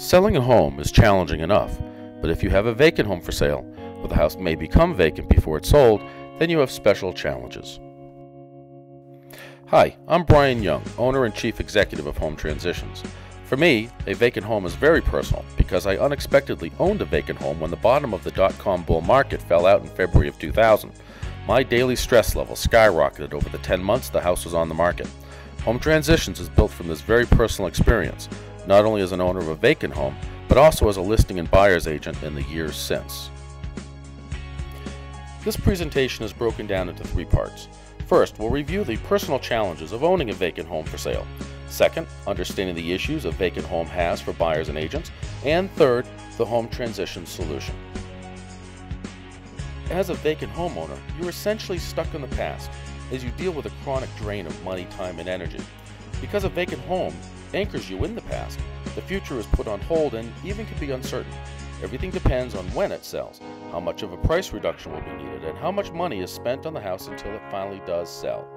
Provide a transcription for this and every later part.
Selling a home is challenging enough, but if you have a vacant home for sale, or the house may become vacant before it's sold, then you have special challenges. Hi, I'm Brian Young, owner and chief executive of Home Transitions. For me, a vacant home is very personal because I unexpectedly owned a vacant home when the bottom of the dot-com bull market fell out in February of 2000. My daily stress level skyrocketed over the 10 months the house was on the market. Home Transitions is built from this very personal experience, not only as an owner of a vacant home, but also as a listing and buyer's agent in the years since. This presentation is broken down into 3 parts. First, we'll review the personal challenges of owning a vacant home for sale. Second, understanding the issues a vacant home has for buyers and agents. And third, the home transition solution. As a vacant homeowner, you're essentially stuck in the past as you deal with a chronic drain of money, time, and energy. Because a vacant home anchors you in the past, the future is put on hold and even can be uncertain. Everything depends on when it sells, how much of a price reduction will be needed, and how much money is spent on the house until it finally does sell.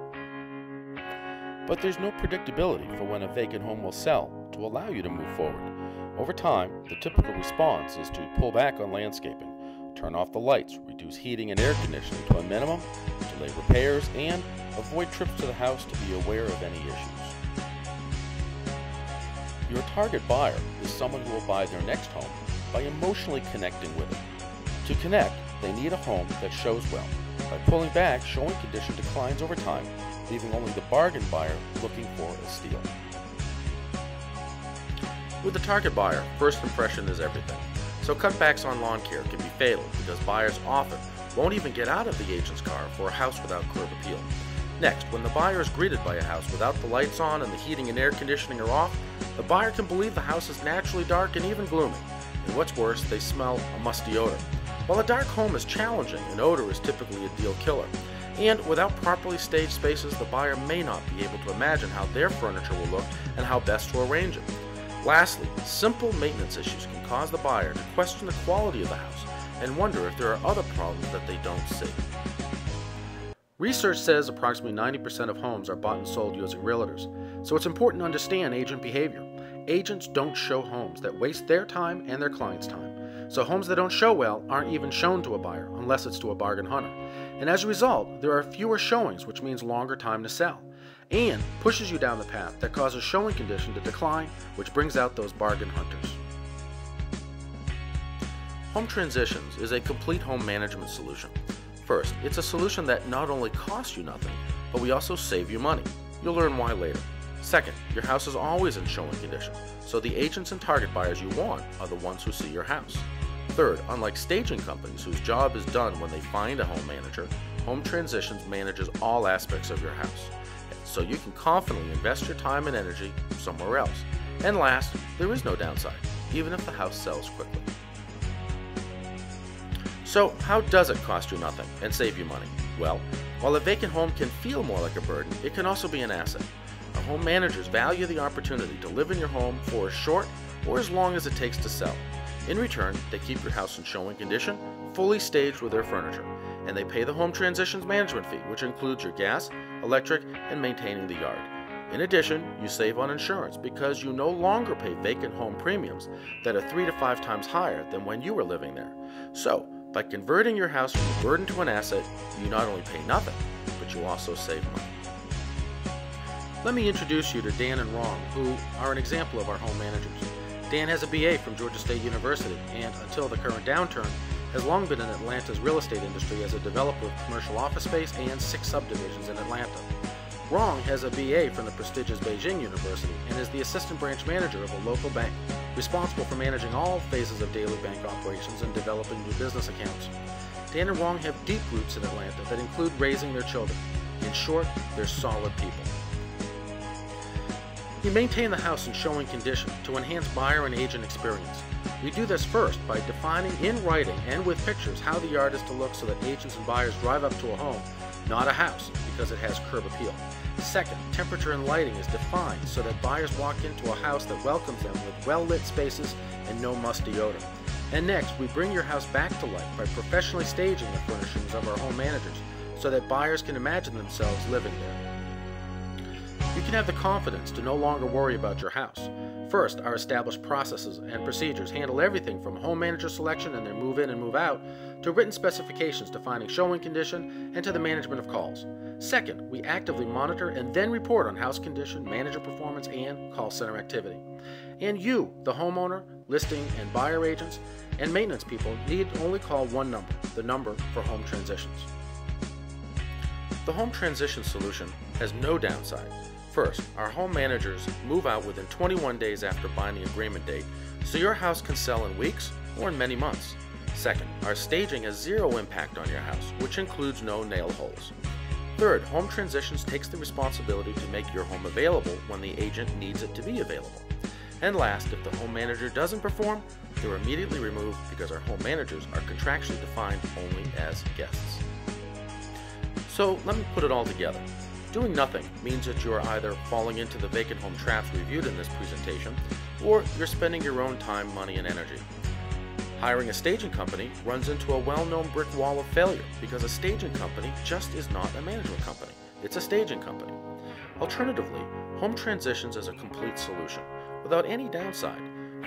But there's no predictability for when a vacant home will sell to allow you to move forward. Over time, the typical response is to pull back on landscaping, turn off the lights, reduce heating and air conditioning to a minimum, delay repairs, and avoid trips to the house to be aware of any issues. Your target buyer is someone who will buy their next home by emotionally connecting with it. To connect, they need a home that shows well. By pulling back, showing condition declines over time, leaving only the bargain buyer looking for a steal. With the target buyer, first impression is everything. So cutbacks on lawn care can be fatal because buyers often won't even get out of the agent's car for a house without curb appeal. Next, when the buyer is greeted by a house without the lights on and the heating and air conditioning are off, the buyer can believe the house is naturally dark and even gloomy. And what's worse, they smell a musty odor. While a dark home is challenging, an odor is typically a deal killer. And without properly staged spaces, the buyer may not be able to imagine how their furniture will look and how best to arrange it. Lastly, simple maintenance issues can cause the buyer to question the quality of the house and wonder if there are other problems that they don't see. Research says approximately 90% of homes are bought and sold using realtors, so it's important to understand agent behavior. Agents don't show homes that waste their time and their clients' time, so homes that don't show well aren't even shown to a buyer unless it's to a bargain hunter. And as a result, there are fewer showings, which means longer time to sell, and pushes you down the path that causes showing condition to decline, which brings out those bargain hunters. Home Transitions is a complete home management solution. First, it's a solution that not only costs you nothing, but we also save you money. You'll learn why later. Second, your house is always in showing condition, so the agents and target buyers you want are the ones who see your house. Third, unlike staging companies whose job is done when they find a home manager, Home Transitions manages all aspects of your house, so you can confidently invest your time and energy somewhere else. And last, there is no downside, even if the house sells quickly. So how does it cost you nothing and save you money? Well, while a vacant home can feel more like a burden, it can also be an asset. Our home managers value the opportunity to live in your home for as short or as long as it takes to sell. In return, they keep your house in showing condition, fully staged with their furniture, and they pay the Home Transitions management fee, which includes your gas, electric, and maintaining the yard. In addition, you save on insurance because you no longer pay vacant home premiums that are 3 to 5 times higher than when you were living there. So, by converting your house from a burden to an asset, you not only pay nothing, but you also save money. Let me introduce you to Dan and Ron, who are an example of our home managers. Dan has a BA from Georgia State University and, until the current downturn, has long been in Atlanta's real estate industry as a developer of commercial office space and 6 subdivisions in Atlanta. Ron has a BA from the prestigious Beijing University and is the assistant branch manager of a local bank, responsible for managing all phases of daily bank operations and developing new business accounts. Dan and Ron have deep roots in Atlanta that include raising their children. In short, they're solid people. We maintain the house in showing condition to enhance buyer and agent experience. We do this first by defining in writing and with pictures how the yard is to look so that agents and buyers drive up to a home, not a house, because it has curb appeal. Second, temperature and lighting is defined so that buyers walk into a house that welcomes them with well-lit spaces and no musty odor. And next, we bring your house back to life by professionally staging the furnishings of our home managers so that buyers can imagine themselves living there. You can have the confidence to no longer worry about your house. First, our established processes and procedures handle everything from home manager selection and their move in and move out, to written specifications defining showing condition, and to the management of calls. Second, we actively monitor and then report on house condition, manager performance, and call center activity. And you, the homeowner, listing and buyer agents, and maintenance people need only call one number, the number for home transitions. The home transition solution has no downside. First, our home managers move out within 21 days after binding agreement date, so your house can sell in weeks or in many months. Second, our staging has zero impact on your house, which includes no nail holes. Third, Home Transitions takes the responsibility to make your home available when the agent needs it to be available. And last, if the home manager doesn't perform, they're immediately removed because our home managers are contractually defined only as guests. So let me put it all together. Doing nothing means that you are either falling into the vacant home traps reviewed in this presentation, or you're spending your own time, money, and energy. Hiring a staging company runs into a well-known brick wall of failure because a staging company just is not a management company. It's a staging company. Alternatively, Home Transitions is a complete solution without any downside.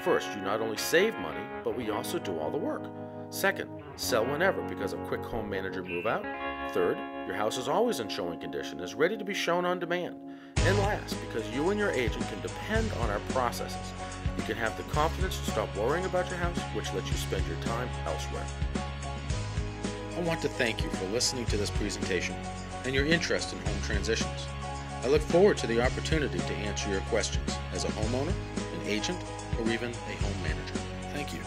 First, you not only save money, but we also do all the work. Second, sell whenever because of quick home manager move out. Third, your house is always in showing condition, is ready to be shown on demand. And last, because you and your agent can depend on our processes, you can have the confidence to stop worrying about your house, which lets you spend your time elsewhere. I want to thank you for listening to this presentation and your interest in home transitions. I look forward to the opportunity to answer your questions as a homeowner, an agent, or even a home manager. Thank you.